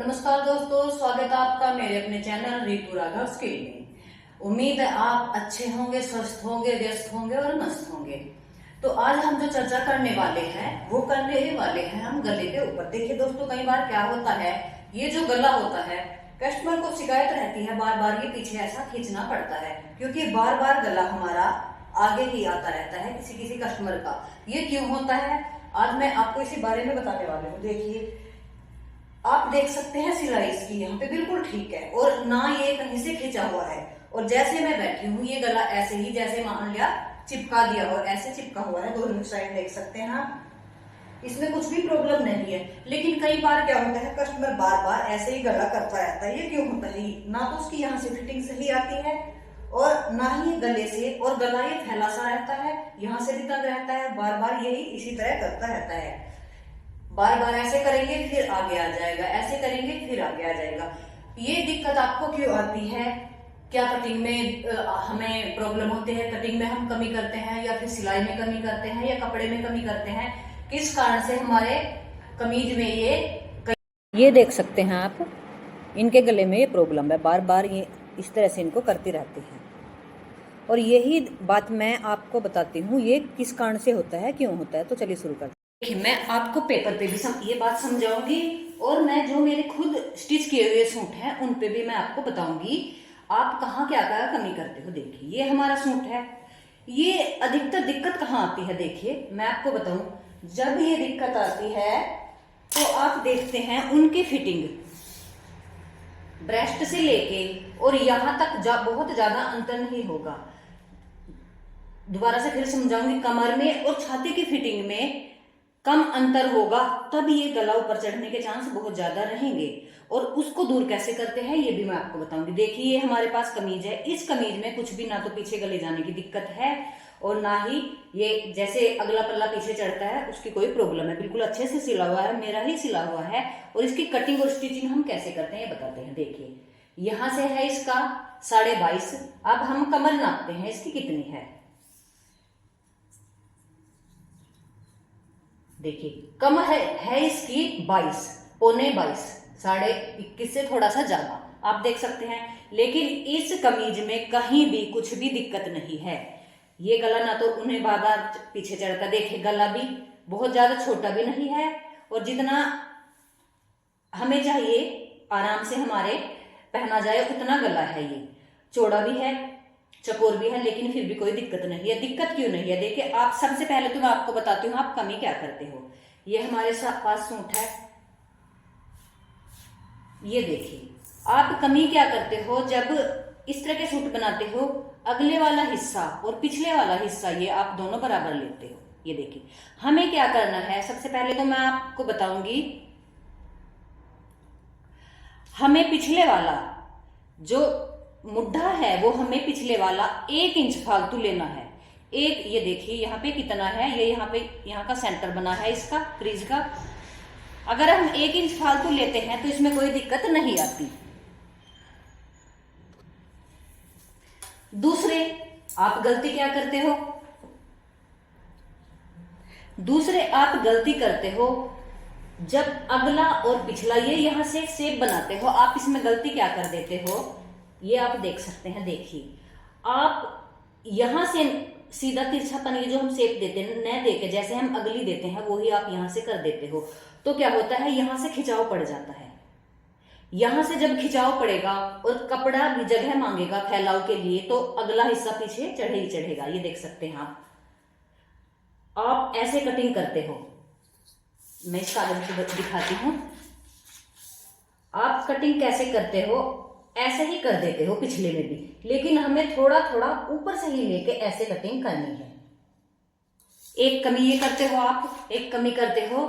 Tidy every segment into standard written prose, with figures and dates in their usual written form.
नमस्कार दोस्तों, स्वागत है आपका मेरे अपने चैनल रितु राघव स्किल में। उम्मीद है आप अच्छे होंगे, स्वस्थ होंगे, व्यस्त होंगे और मस्त होंगे। तो आज हम जो चर्चा करने वाले हैं वो करने वाले हैं हम गले के ऊपर। देखिए दोस्तों, कई बार क्या होता है, ये जो गला होता है, कस्टमर को शिकायत रहती है बार बार ये पीछे ऐसा खींचना पड़ता है, क्योंकि बार बार गला हमारा आगे ही आता रहता है किसी किसी कस्टमर का। ये क्यों होता है, आज मैं आपको इसी बारे में बताने वाले हूँ। देखिए, आप देख सकते हैं सिलाई इसकी यहाँ पे बिल्कुल ठीक है और ना ये कहीं से खिंचा हुआ है। और जैसे मैं बैठी हूँ ये गला ऐसे ही, जैसे मान लिया चिपका दिया हुआ, ऐसे चिपका हुआ है। दोनों साइड देख सकते हैं आप, इसमें कुछ भी प्रॉब्लम नहीं है। लेकिन कई बार क्या होता है, कस्टमर बार बार ऐसे ही गला करता रहता है। ये क्यों होता है? ना तो उसकी यहाँ से फिटिंग सही आती है और ना ही गले से, और गला ये फैला सा रहता है, यहाँ से भी तंग रहता है। बार बार यही इसी तरह करता रहता है। बार बार ऐसे करेंगे फिर आगे आ जाएगा, ऐसे करेंगे फिर आगे आ जाएगा। ये दिक्कत आपको क्यों आती है? क्या कटिंग में हमें प्रॉब्लम होती है? कटिंग में हम कमी करते हैं या फिर सिलाई में कमी करते हैं या कपड़े में कमी करते हैं? किस कारण से हमारे कमीज में ये देख सकते हैं आप, इनके गले में ये प्रॉब्लम है। बार बार ये इस तरह से इनको करती रहती है और यही बात मैं आपको बताती हूँ ये किस कारण से होता है, क्यों होता है। तो चलिए शुरू करते हैं। देखिए, मैं आपको पेपर पे भी ये बात समझाऊंगी और मैं जो मेरे खुद स्टिच किए हुए सूट हैं उन पे भी मैं आपको बताऊंगी आप कहाँ क्या क्या कमी करते हो। देखिए, ये हमारा सूट है। ये अधिकतर दिक्कत कहाँ आती है? देखिए, मैं आपको बताऊं, जब ये दिक्कत आती है तो आप देखते हैं उनकी फिटिंग ब्रेस्ट से लेके और यहाँ तक बहुत ज्यादा अंतर नहीं होगा। दोबारा से फिर समझाऊंगी, कमर में और छाती की फिटिंग में कम अंतर होगा, तब ये गला ऊपर चढ़ने के चांस बहुत ज्यादा रहेंगे। और उसको दूर कैसे करते हैं ये भी मैं आपको बताऊंगी। देखिए, ये हमारे पास कमीज है। इस कमीज में कुछ भी ना तो पीछे गले जाने की दिक्कत है और ना ही ये जैसे अगला पल्ला पीछे चढ़ता है उसकी कोई प्रॉब्लम है। बिल्कुल अच्छे से सिला हुआ है, मेरा ही सिला हुआ है। और इसकी कटिंग और स्टिचिंग हम कैसे करते हैं ये बताते हैं। देखिए, यहां से है इसका 22.5। अब हम कमर नापते हैं इसकी कितनी है। देखिए, कमर है इसकी 22, पौने 22, 21.5 से थोड़ा सा ज्यादा आप देख सकते हैं। लेकिन इस कमीज में कहीं भी कुछ भी दिक्कत नहीं है। ये गला ना तो उन्हें बार बार पीछे चढ़ता, देखिए गला भी बहुत ज्यादा छोटा भी नहीं है और जितना हमें चाहिए आराम से हमारे पहना जाए उतना गला है। ये चौड़ा भी है, चकोर भी है, लेकिन फिर भी कोई दिक्कत नहीं है। दिक्कत क्यों नहीं है? देखिए, आप सबसे पहले तो मैं आपको बताती हूँ आप कमी क्या करते हो। ये हमारे पास सूट है, ये देखिए, आप कमी क्या करते हो जब इस तरह के सूट बनाते हो। अगले वाला हिस्सा और पिछले वाला हिस्सा ये आप दोनों बराबर लेते हो। ये देखिए, हमें क्या करना है, सबसे पहले तो मैं आपको बताऊंगी, हमें पिछले वाला जो मुड्ढा है वो हमें पिछले वाला 1 इंच फालतू लेना है। एक, ये देखिए यहाँ पे कितना है, ये यहाँ पे यहाँ का सेंटर बना है इसका क्रीज का। अगर हम 1 इंच फालतू लेते हैं तो इसमें कोई दिक्कत नहीं आती। दूसरे, आप गलती क्या करते हो? दूसरे आप गलती करते हो जब अगला और पिछला ये यहां से शेप बनाते हो, आप इसमें गलती क्या कर देते हो ये आप देख सकते हैं। देखिए, आप यहां से सीधा तिरछापन, ये जो हम शेप देते हैं न देके जैसे हम अगली देते हैं वो ही आप यहां से कर देते हो। तो क्या होता है, यहां से खिंचाव पड़ जाता है। यहां से जब खिंचाव पड़ेगा और कपड़ा भी जगह मांगेगा फैलाव के लिए तो अगला हिस्सा पीछे चढ़े ही चढ़ेगा। ये देख सकते हैं आप ऐसे कटिंग करते हो। मैं इस कागज को दिखाती हूं, आप कटिंग कैसे करते हो, ऐसे ही कर देते हो पिछले में भी, लेकिन हमें थोड़ा थोड़ा ऊपर से ही लेके ऐसे कटिंग करनी है। एक कमी ये करते हो आप, एक कमी करते हो,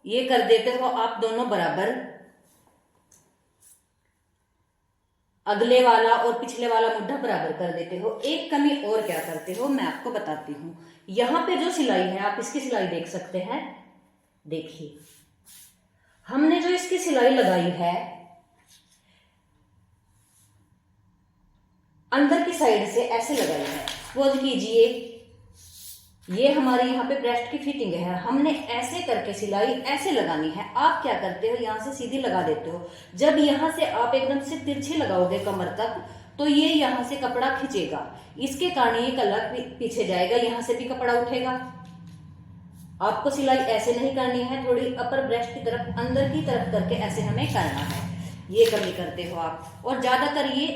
ये कर देते हो आप दोनों बराबर। अगले वाला और पिछले वाला मुद्दा बराबर कर देते हो। एक कमी और क्या करते हो मैं आपको बताती हूं। यहां पे जो सिलाई है आप इसकी सिलाई देख सकते हैं। देखिए, हमने जो इसकी सिलाई लगाई है अंदर की साइड से ऐसे लगाई है। सपोज कीजिए ये हमारी यहाँ पे ब्रेस्ट की फिटिंग है, हमने ऐसे करके सिलाई ऐसे लगानी है। आप क्या करते हो, यहाँ से सीधी लगा देते हो। जब यहाँ से आप एकदम से तिरछी लगाओगे कमर तक, तो ये यहाँ से कपड़ा खींचेगा, इसके कारण ये गला पीछे जाएगा, यहाँ से भी कपड़ा उठेगा। आपको सिलाई ऐसे नहीं करनी है, थोड़ी अपर ब्रेस्ट की तरफ अंदर की तरफ करके ऐसे हमें करना है। ये कमी करते हो आप। और ज्यादातर ये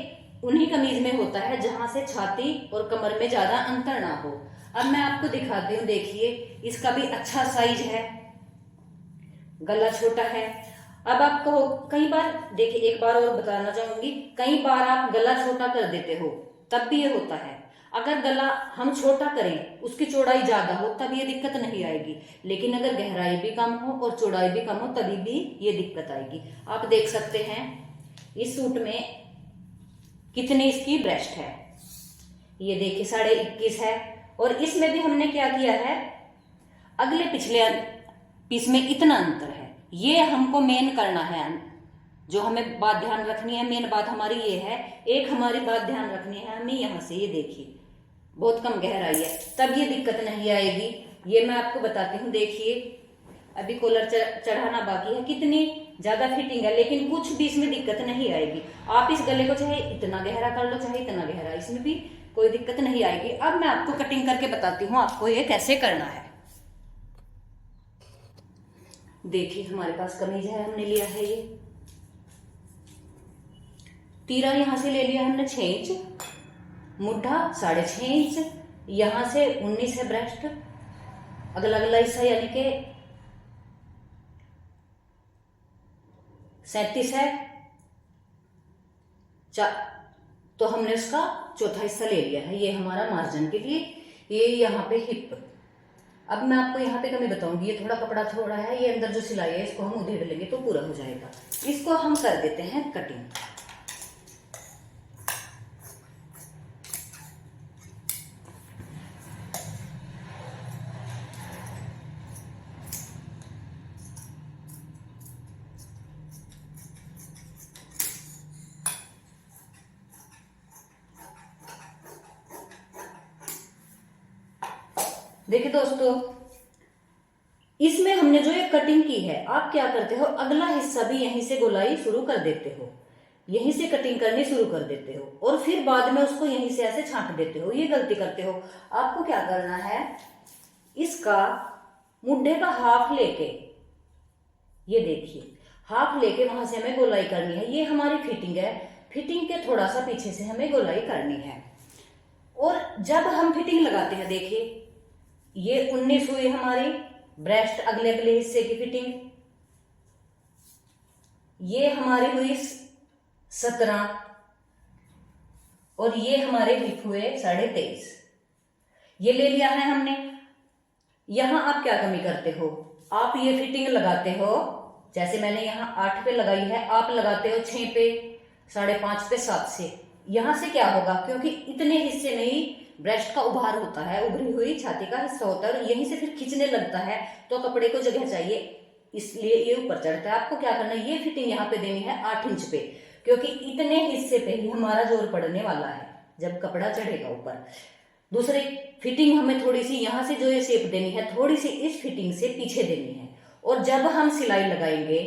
उन्हीं कमीज में होता है जहां से छाती और कमर में ज्यादा अंतर ना हो। अब मैं आपको दिखाती हूँ, देखिए इसका भी अच्छा साइज है, गला छोटा है। अब आप कहो, कई बार देखिए, एक बार और बताना चाहूंगी, कई बार आप गला छोटा कर देते हो तब भी ये होता है। अगर गला हम छोटा करें, उसकी चौड़ाई ज्यादा हो, तब ये दिक्कत नहीं आएगी। लेकिन अगर गहराई भी कम हो और चौड़ाई भी कम हो, तभी भी ये दिक्कत आएगी। आप देख सकते हैं इस सूट में कितनी इसकी ब्रेस्ट है, ये देखिए 21.5 है। और इसमें भी हमने क्या किया है, अगले पिछले पीस में इतना अंतर है। ये हमको मेन करना है, जो हमें बात ध्यान रखनी है, मेन बात हमारी ये है। एक हमारी बात ध्यान रखनी है हमें, यहाँ से ये देखिए बहुत कम गहराई है, तब ये दिक्कत नहीं आएगी। ये मैं आपको बताती हूँ, देखिए अभी कॉलर चढ़ाना बाकी है, कितनी ज्यादा फिटिंग है, लेकिन कुछ भी इसमें दिक्कत नहीं आएगी। आप इस गले को चाहे इतना गहरा कर लो, चाहे इतना गहरा, इसमें भी कोई दिक्कत नहीं आएगी। अब मैं आपको कटिंग करके बताती हूँ आपको ये कैसे करना है। देखिए हमारे पास कमीज है, हमने लिया है ये तीरा, यहां से ले लिया हमने 6 इंच, मुड्ढा 6.5 इंच, यहां से 19 है ब्रेस्ट, अगला हिस्सा यानी कि 37 है, तो हमने उसका चौथा हिस्सा ले लिया है। ये हमारा मार्जिन के लिए, ये यहाँ पे हिप। अब मैं आपको यहाँ पे कमी बताऊंगी, ये थोड़ा कपड़ा थोड़ा है, ये अंदर जो सिलाई है इसको हम उधेड़ लेंगे तो पूरा हो जाएगा। इसको हम कर देते हैं कटिंग। देखिए दोस्तों, इसमें हमने जो ये कटिंग की है, आप क्या करते हो, अगला हिस्सा भी यहीं से गोलाई शुरू कर देते हो, यहीं से कटिंग करनी शुरू कर देते हो, और फिर बाद में उसको यहीं से ऐसे छांट देते हो। ये गलती करते हो। आपको क्या करना है, इसका मुड्ढे का हाफ लेके, ये देखिए हाफ लेके वहां से हमें गोलाई करनी है। ये हमारी फिटिंग है, फिटिंग के थोड़ा सा पीछे से हमें गोलाई करनी है। और जब हम फिटिंग लगाते हैं, देखिए ये 19 हुई हमारी ब्रेस्ट, अगले हिस्से की फिटिंग, ये हमारी हुई 17, और ये हमारे हिप हुए 23.5। ये ले लिया है हमने। यहां आप क्या कमी करते हो, आप ये फिटिंग लगाते हो, जैसे मैंने यहां 8 पे लगाई है, आप लगाते हो 6 पे, 5.5 पे, 7 से। यहां से क्या होगा, क्योंकि इतने हिस्से में ही ब्रेस्ट का उभार होता है, उभरी हुई छाती का हिस्सा होता है, और यहीं से फिर खींचने लगता है, तो कपड़े को जगह चाहिए, इसलिए ये ऊपर चढ़ता है। आपको क्या करना है, ये फिटिंग यहाँ पे देनी है 8 इंच पे, क्योंकि इतने हिस्से पे ही हमारा जोर पड़ने वाला है जब कपड़ा चढ़ेगा ऊपर। दूसरी फिटिंग हमें थोड़ी सी यहाँ से जो ये शेप देनी है, थोड़ी सी इस फिटिंग से पीछे देनी है। और जब हम सिलाई लगाएंगे,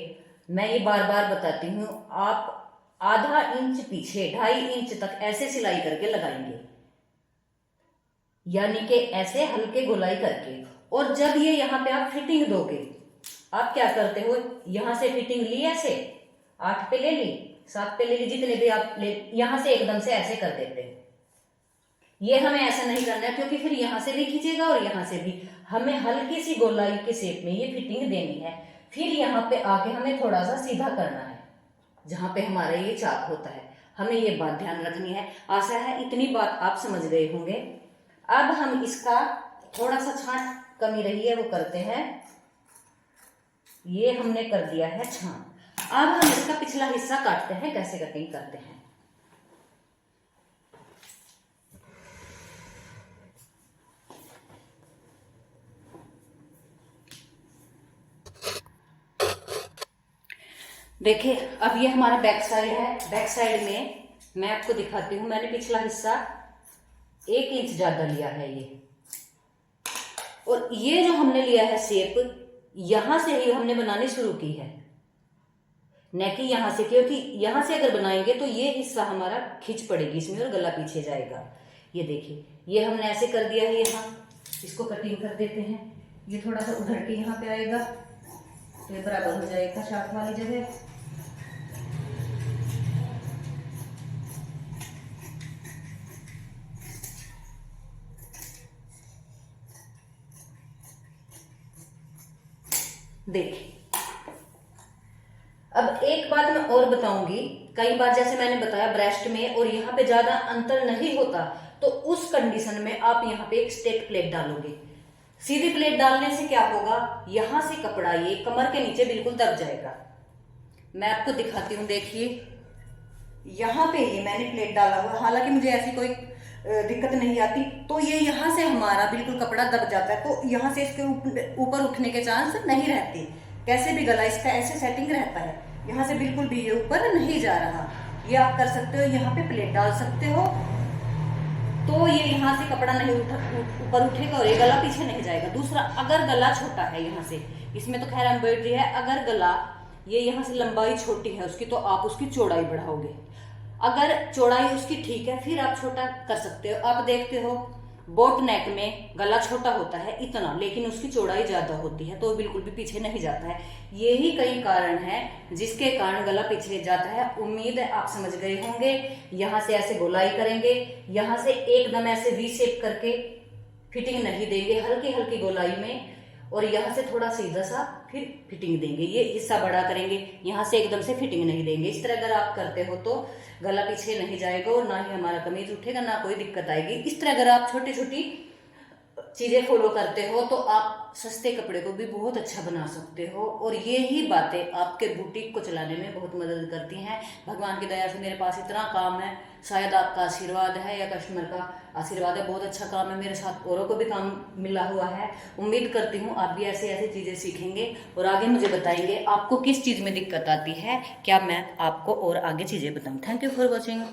मैं ये बार बार बताती हूँ, आप आधा इंच पीछे, 2.5 इंच तक ऐसे सिलाई करके लगाएंगे, यानी कि ऐसे हल्के गोलाई करके। और जब ये यहाँ पे आप फिटिंग दोगे, आप क्या करते हो, यहां से फिटिंग ली ऐसे, 8 पे ले ली, 7 पे ले ली, जितने भी आप ले, यहां से एकदम से ऐसे कर देते हैं। ये हमें ऐसा नहीं करना है, क्योंकि फिर यहां से भी खींचेगा और यहां से भी। हमें हल्की सी गोलाई के शेप में ये फिटिंग देनी है। फिर यहाँ पे आके हमें थोड़ा सा सीधा करना है, जहां पे हमारा ये चाक होता है। हमें ये बात ध्यान रखनी है। आशा है इतनी बात आप समझ गए होंगे। अब हम इसका थोड़ा सा छांट कमी रही है वो करते हैं, ये हमने कर दिया है छांट। अब हम इसका पिछला हिस्सा काटते हैं, कैसे कटिंग करते हैं। देखिए अब ये हमारा बैक साइड है। बैक साइड में मैं आपको दिखाती हूँ, मैंने पिछला हिस्सा 1 इंच ज्यादा लिया है। ये और ये जो हमने लिया है शेप, यहां से ही हमने बनानी शुरू की है, न कि यहां से, क्योंकि यहां से अगर बनाएंगे तो ये हिस्सा हमारा खिंच पड़ेगी इसमें और गला पीछे जाएगा। ये देखिए, ये हमने ऐसे कर दिया है, यहाँ इसको कटिंग कर देते हैं। ये थोड़ा सा उधर के यहाँ पे आएगा तो ये बराबर हो जाएगा शार्ट वाली जगह। देखिए, अब एक बात मैं और बताऊंगी, कई बार जैसे मैंने बताया ब्रेस्ट में और यहाँ पे ज्यादा अंतर नहीं होता, तो उस कंडीशन में आप यहाँ पे एक स्टेट प्लेट डालोगे। सीधी प्लेट डालने से क्या होगा, यहां से कपड़ा ये कमर के नीचे बिल्कुल दब जाएगा। मैं आपको दिखाती हूँ, देखिए यहाँ पे ही मैंने प्लेट डाला हुआ, हालांकि मुझे ऐसी कोई दिक्कत नहीं आती, तो ये यहाँ से हमारा बिल्कुल कपड़ा दब जाता है, तो यहाँ से इसके ऊपर उठने के चांस नहीं रहते। कैसे भी गला इसका ऐसे सेटिंग रहता है, यहाँ से बिल्कुल भी ये ऊपर नहीं जा रहा। ये आप कर सकते हो, यहाँ पे प्लेट डाल सकते हो, तो ये यहाँ से कपड़ा नहीं ऊपर उठेगा और ये गला पीछे नहीं जाएगा। दूसरा, अगर गला छोटा है यहाँ से, इसमें तो खैर एम्ब्रॉयडरी है, अगर गला ये यहाँ से लंबाई छोटी है उसकी, तो आप उसकी चौड़ाई बढ़ाओगे। अगर चौड़ाई उसकी ठीक है, फिर आप छोटा कर सकते हो। आप देखते हो बोट नेक में गला छोटा होता है इतना, लेकिन उसकी चौड़ाई ज्यादा होती है, तो वो बिल्कुल भी पीछे नहीं जाता है। यही कई कारण है जिसके कारण गला पीछे जाता है। उम्मीद है आप समझ गए होंगे। यहाँ से ऐसे गोलाई करेंगे, यहाँ से एकदम ऐसे वी शेप करके फिटिंग नहीं देंगे, हल्की हल्की गोलाई में, और यहाँ से थोड़ा सीधा सा फिर फिटिंग देंगे। ये हिस्सा बड़ा करेंगे, यहाँ से एकदम से फिटिंग नहीं देंगे। इस तरह अगर आप करते हो तो गला पीछे नहीं जाएगा और ना ही हमारा कमीज उठेगा, ना कोई दिक्कत आएगी। इस तरह अगर आप छोटी छोटी चीजें फॉलो करते हो तो आप सस्ते कपड़े को भी बहुत अच्छा बना सकते हो, और ये ही बातें आपके बुटीक को चलाने में बहुत मदद करती हैं। भगवान की दया से मेरे पास इतना काम है, शायद आपका आशीर्वाद है या कस्टमर का आशीर्वाद है। बहुत अच्छा काम है, मेरे साथ औरों को भी काम मिला हुआ है। उम्मीद करती हूँ आप भी ऐसे ऐसी चीजें सीखेंगे और आगे मुझे बताएंगे आपको किस चीज में दिक्कत आती है, क्या मैं आपको और आगे चीजें बताऊँ। Thank you for watching.